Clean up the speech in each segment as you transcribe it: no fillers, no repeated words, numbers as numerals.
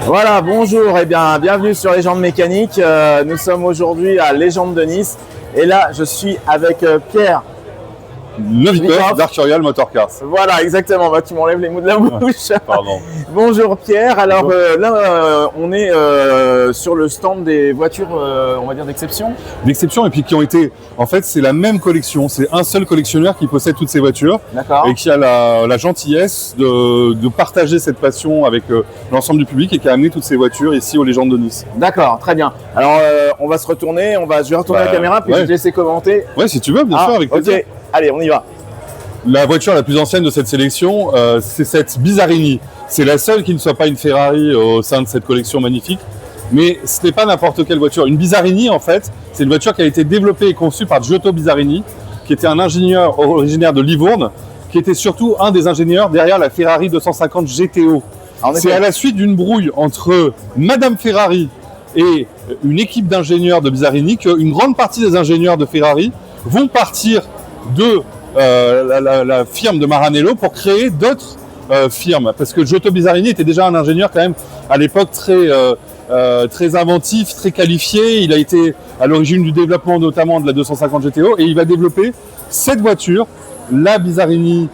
Voilà, bonjour et bien bienvenue sur Légende Mécanique. Nous sommes aujourd'hui à Légende de Nice et là je suis avec Pierre. Novikov d'Arcurial Motor Cars. Voilà, exactement. Bah, tu m'enlèves les mots de la bouche. Pardon. Bonjour Pierre. Alors là, on est sur le stand des voitures, on va dire d'exception. D'exception et puis qui ont été, en fait, c'est la même collection. C'est un seul collectionneur qui possède toutes ces voitures. D'accord. Et qui a la gentillesse de partager cette passion avec l'ensemble du public et qui a amené toutes ces voitures ici aux Légendes de Nice. D'accord, très bien. Alors on va se retourner, je vais retourner la caméra puis je vais te laisser commenter. Ouais, si tu veux, bien sûr, avec plaisir. Ok. Allez, on y va. La voiture la plus ancienne de cette sélection, c'est cette Bizarini. C'est la seule qui ne soit pas une Ferrari au sein de cette collection magnifique. Mais ce n'est pas n'importe quelle voiture. Une Bizarini, en fait, c'est une voiture qui a été développée et conçue par Giotto Bizarini, qui était un ingénieur originaire de Livourne, qui était surtout un des ingénieurs derrière la Ferrari 250 GTO. C'est à la suite d'une brouille entre Madame Ferrari et une équipe d'ingénieurs de Bizarini qu'une grande partie des ingénieurs de Ferrari vont partir de la firme de Maranello pour créer d'autres firmes. Parce que Giotto Bizarini était déjà un ingénieur quand même à l'époque très inventif, très qualifié. Il a été à l'origine du développement notamment de la 250 GTO et il va développer cette voiture, la Bizarini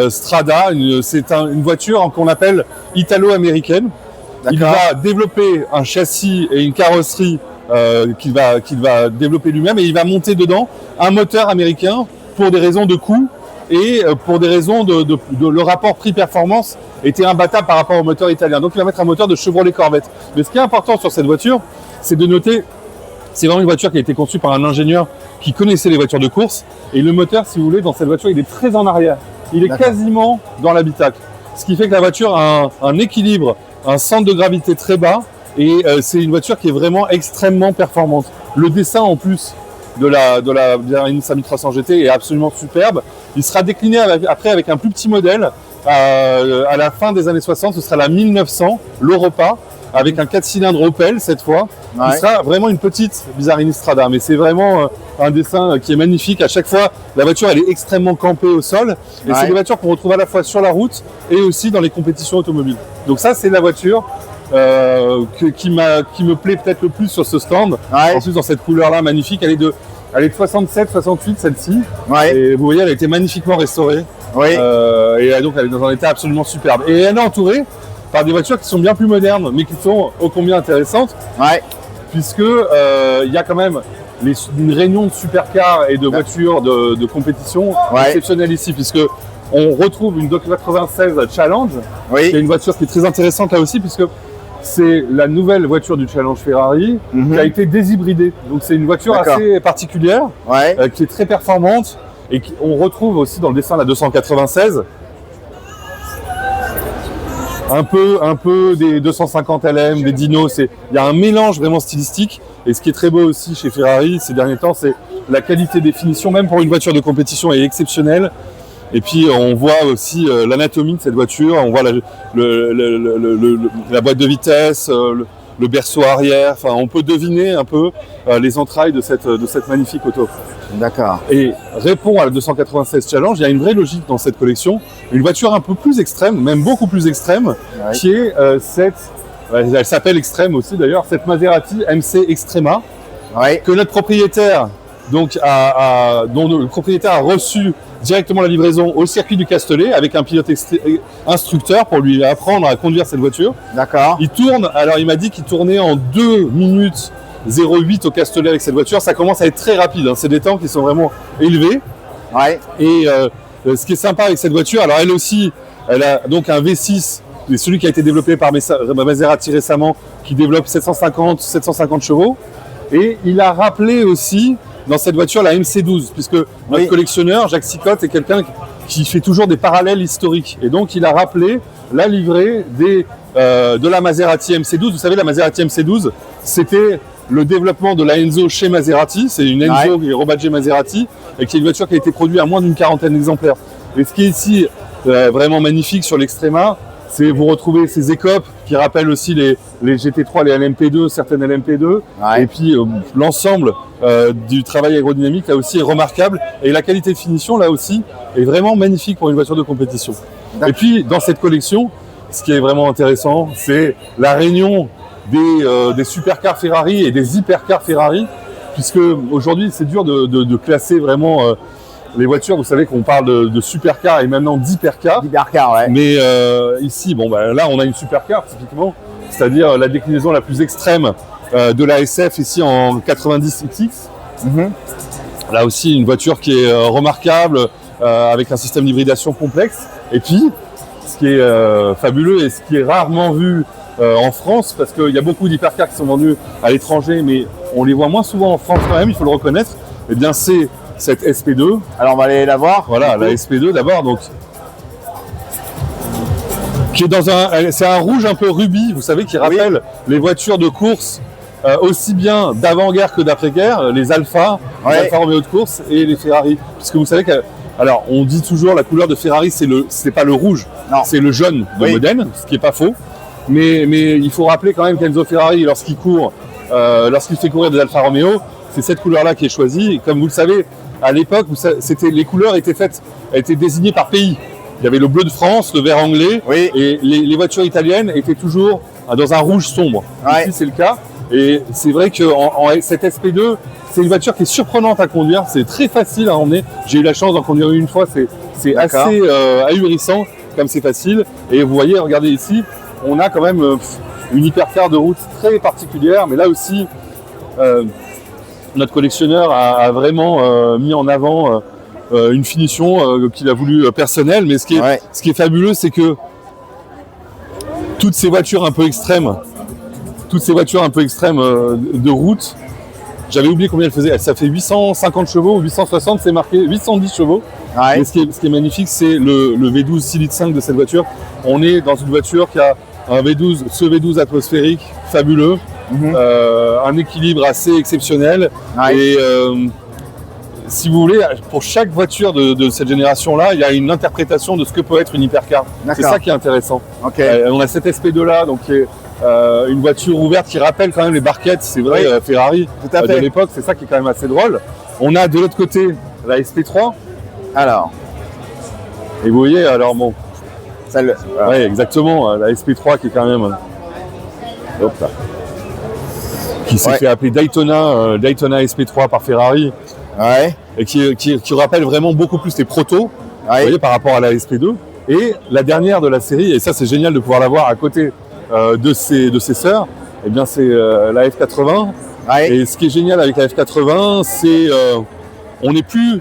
Strada. C'est une voiture qu'on appelle italo-américaine. Il va développer un châssis et une carrosserie qu'il va développer lui-même et il va monter dedans un moteur américain pour des raisons de coût et pour des raisons de le rapport prix-performance était imbattable par rapport au moteur italien. Donc il va mettre un moteur de Chevrolet Corvette. Mais ce qui est important sur cette voiture, c'est de noter, c'est vraiment une voiture qui a été conçue par un ingénieur qui connaissait les voitures de course. Et le moteur, si vous voulez, dans cette voiture, il est très en arrière. Il est quasiment dans l'habitacle. Ce qui fait que la voiture a un équilibre, un centre de gravité très bas. Et c'est une voiture qui est vraiment extrêmement performante. Le dessin en plus de la Bizarini 5300 GT est absolument superbe. Il sera décliné après avec un plus petit modèle à la fin des années 60. Ce sera la 1900, l'Europa, avec un 4 cylindres Opel cette fois. Ouais. Ce sera vraiment une petite Bizarini Strada, mais c'est vraiment un dessin qui est magnifique. À chaque fois, la voiture elle est extrêmement campée au sol. Et c'est des voitures qu'on retrouve à la fois sur la route et aussi dans les compétitions automobiles. Donc ça, c'est la voiture qui me plaît peut-être le plus sur ce stand. En plus, dans cette couleur-là magnifique, elle est de 67, 68 celle-ci. Et vous voyez, elle a été magnifiquement restaurée. Et donc, elle est dans un état absolument superbe. Et elle est entourée par des voitures qui sont bien plus modernes, mais qui sont ô combien intéressantes. Puisque il y a quand même une réunion de supercars et de voitures de compétition exceptionnelle ici, puisque on retrouve une 96 Challenge, qui est une voiture qui est très intéressante là aussi, puisque c'est la nouvelle voiture du Challenge Ferrari qui a été déshybridée. Donc c'est une voiture assez particulière, qui est très performante et qu'on retrouve aussi dans le dessin de la 296. Un peu des 250 LM, des dinos. Il y a un mélange vraiment stylistique. Et ce qui est très beau aussi chez Ferrari ces derniers temps, c'est la qualité des finitions, même pour une voiture de compétition, est exceptionnelle. Et puis on voit aussi l'anatomie de cette voiture, on voit la boîte de vitesse, le berceau arrière, enfin on peut deviner un peu les entrailles de cette magnifique auto. D'accord. Et répond à la 296 Challenge, il y a une vraie logique dans cette collection, une voiture un peu plus extrême, même beaucoup plus extrême, qui est elle s'appelle Extreme aussi d'ailleurs, cette Maserati MC Extrema, que notre propriétaire, dont le propriétaire a reçu directement la livraison au circuit du Castellet avec un pilote instructeur pour lui apprendre à conduire cette voiture. D'accord. Il tourne, alors il m'a dit qu'il tournait en 2 minutes 08 au Castellet avec cette voiture. Ça commence à être très rapide, hein. C'est des temps qui sont vraiment élevés. Et ce qui est sympa avec cette voiture, alors elle aussi, elle a donc un V6, celui qui a été développé par Maserati récemment, qui développe 750 chevaux. Et il a rappelé aussi dans cette voiture la MC12, puisque notre collectionneur, Jacques Sicotte, est quelqu'un qui fait toujours des parallèles historiques. Et donc il a rappelé la livrée de la Maserati MC12. Vous savez, la Maserati MC12, c'était le développement de la Enzo chez Maserati. C'est une Enzo qui est rebadgée Maserati, et qui est une voiture qui a été produite à moins d'une 40aine d'exemplaires. Et ce qui est ici vraiment magnifique sur l'Extrema, c'est vous retrouvez ces écopes qui rappellent aussi les GT3, les LMP2, certaines LMP2. Et puis l'ensemble du travail aérodynamique là aussi est remarquable. Et la qualité de finition là aussi est vraiment magnifique pour une voiture de compétition. Et puis dans cette collection, ce qui est vraiment intéressant, c'est la réunion des supercars Ferrari et des hypercars Ferrari, puisque aujourd'hui c'est dur de classer vraiment les voitures. Vous savez qu'on parle de supercars et maintenant d'hypercars. Hypercar, ouais. Mais ici, bon, bah, là on a une supercar typiquement, c'est-à-dire la déclinaison la plus extrême de la SF ici en 90XX. Là aussi une voiture qui est remarquable, avec un système d'hybridation complexe. Et puis, ce qui est fabuleux et ce qui est rarement vu en France, parce qu'il y a beaucoup d'hypercars qui sont vendus à l'étranger, mais on les voit moins souvent en France quand même, il faut le reconnaître, et bien c'est cette SP2. Alors on va aller la voir. Voilà, la SP2 d'abord, donc qui est c'est un rouge un peu rubis, vous savez, qui rappelle les voitures de course, aussi bien d'avant-guerre que d'après-guerre, les Alfa, les Alfa Romeo de course et les Ferrari, puisque vous savez que, alors on dit toujours la couleur de Ferrari c'est pas le rouge, c'est le jaune de Modène, ce qui est pas faux. Mais il faut rappeler quand même qu'Enzo Ferrari, lorsqu'il fait courir des Alfa Romeo, c'est cette couleur-là qui est choisie. Et comme vous le savez, à l'époque, les couleurs étaient désignées par pays. Il y avait le bleu de France, le vert anglais, et les voitures italiennes étaient toujours dans un rouge sombre. Ici, c'est le cas. Et c'est vrai que cette SP2, c'est une voiture qui est surprenante à conduire. C'est très facile à emmener. J'ai eu la chance d'en conduire une fois. C'est assez ahurissant comme c'est facile. Et vous voyez, regardez ici, on a quand même une hypercar de route très particulière, mais là aussi, notre collectionneur a vraiment mis en avant une finition qu'il a voulu personnelle. Mais ce qui est fabuleux, c'est que toutes ces voitures un peu extrêmes, de route, j'avais oublié combien elles faisaient. Ça fait 850 chevaux ou 860, c'est marqué 810 chevaux. Mais ce qui est magnifique, c'est le V12 6 litres 5 de cette voiture. On est dans une voiture qui a ce V12 atmosphérique fabuleux, un équilibre assez exceptionnel. Et si vous voulez, pour chaque voiture de cette génération-là, il y a une interprétation de ce que peut être une hypercar. C'est ça qui est intéressant. On a cette SP2 là, donc qui est une voiture ouverte qui rappelle quand même les barquettes, c'est vrai, Ferrari de l'époque, c'est ça qui est quand même assez drôle. On a de l'autre côté la SP3. Alors, et vous voyez, alors bon, ouais, exactement, la SP3 qui est quand même, qui s'est fait appeler Daytona SP3 par Ferrari, et qui rappelle vraiment beaucoup plus les protos, vous voyez, par rapport à la SP2. Et la dernière de la série, et ça c'est génial de pouvoir la voir à côté de ses sœurs, et bien c'est la F80. Et ce qui est génial avec la F80, c'est on n'est plus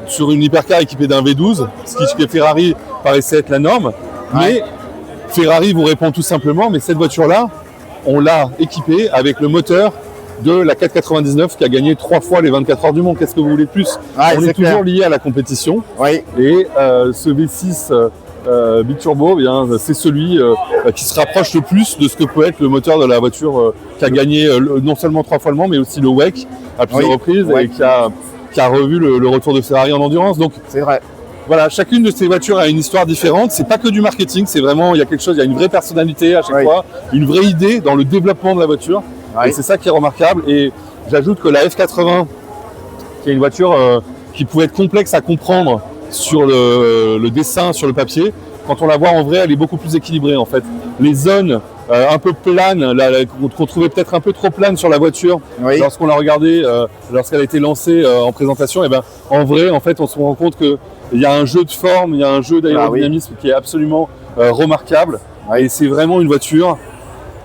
sur une hypercar équipée d'un V12, ce qui Ferrari paraissait être la norme, mais Ferrari vous répond tout simplement, mais cette voiture-là, on l'a équipée avec le moteur de la 499 qui a gagné 3 fois les 24 heures du Mans. Qu'est-ce que vous voulez de plus? On est toujours lié à la compétition. Et ce V6 biturbo, c'est celui qui se rapproche le plus de ce que peut être le moteur de la voiture qui a gagné non seulement 3 fois le Mans, mais aussi le WEC à plusieurs reprises, et qui a revu le retour de Ferrari en endurance. Donc c'est vrai. Voilà, chacune de ces voitures a une histoire différente. C'est pas que du marketing, c'est vraiment, il y a quelque chose, il y a une vraie personnalité à chaque fois, une vraie idée dans le développement de la voiture. Et c'est ça qui est remarquable. Et j'ajoute que la F80, qui est une voiture qui pouvait être complexe à comprendre sur le dessin, sur le papier, quand on la voit en vrai, elle est beaucoup plus équilibrée en fait. Les zones un peu planes, qu'on trouvait peut-être un peu trop planes sur la voiture, lorsqu'on l'a regardée, lorsqu'elle a été lancée en présentation, et en vrai, en fait, on se rend compte qu'il y a un jeu de forme, il y a un jeu d'aérodynamisme qui est absolument remarquable. Et c'est vraiment une voiture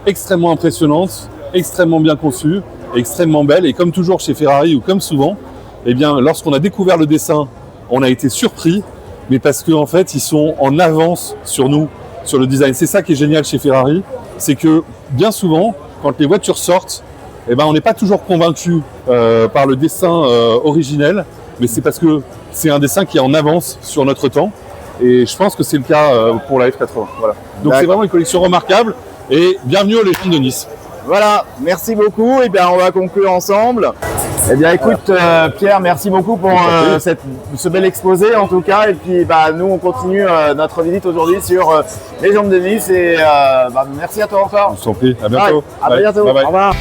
extrêmement impressionnante, extrêmement bien conçue, extrêmement belle. Et comme toujours chez Ferrari, ou comme souvent, lorsqu'on a découvert le dessin, on a été surpris, mais parce qu'en fait, ils sont en avance sur nous, sur le design. C'est ça qui est génial chez Ferrari, c'est que bien souvent, quand les voitures sortent, on n'est pas toujours convaincu par le dessin originel, mais c'est parce que c'est un dessin qui est en avance sur notre temps. Et je pense que c'est le cas pour la F80. Voilà. Donc c'est vraiment une collection remarquable, et bienvenue aux Légendes de Nice. Voilà, merci beaucoup. On va conclure ensemble. Écoute, Pierre, merci beaucoup pour ce bel exposé en tout cas. Et puis nous on continue notre visite aujourd'hui sur Légendes de Nice. Et merci à toi encore. Je t'en prie, à bientôt. À bientôt. Bye bye. Au revoir.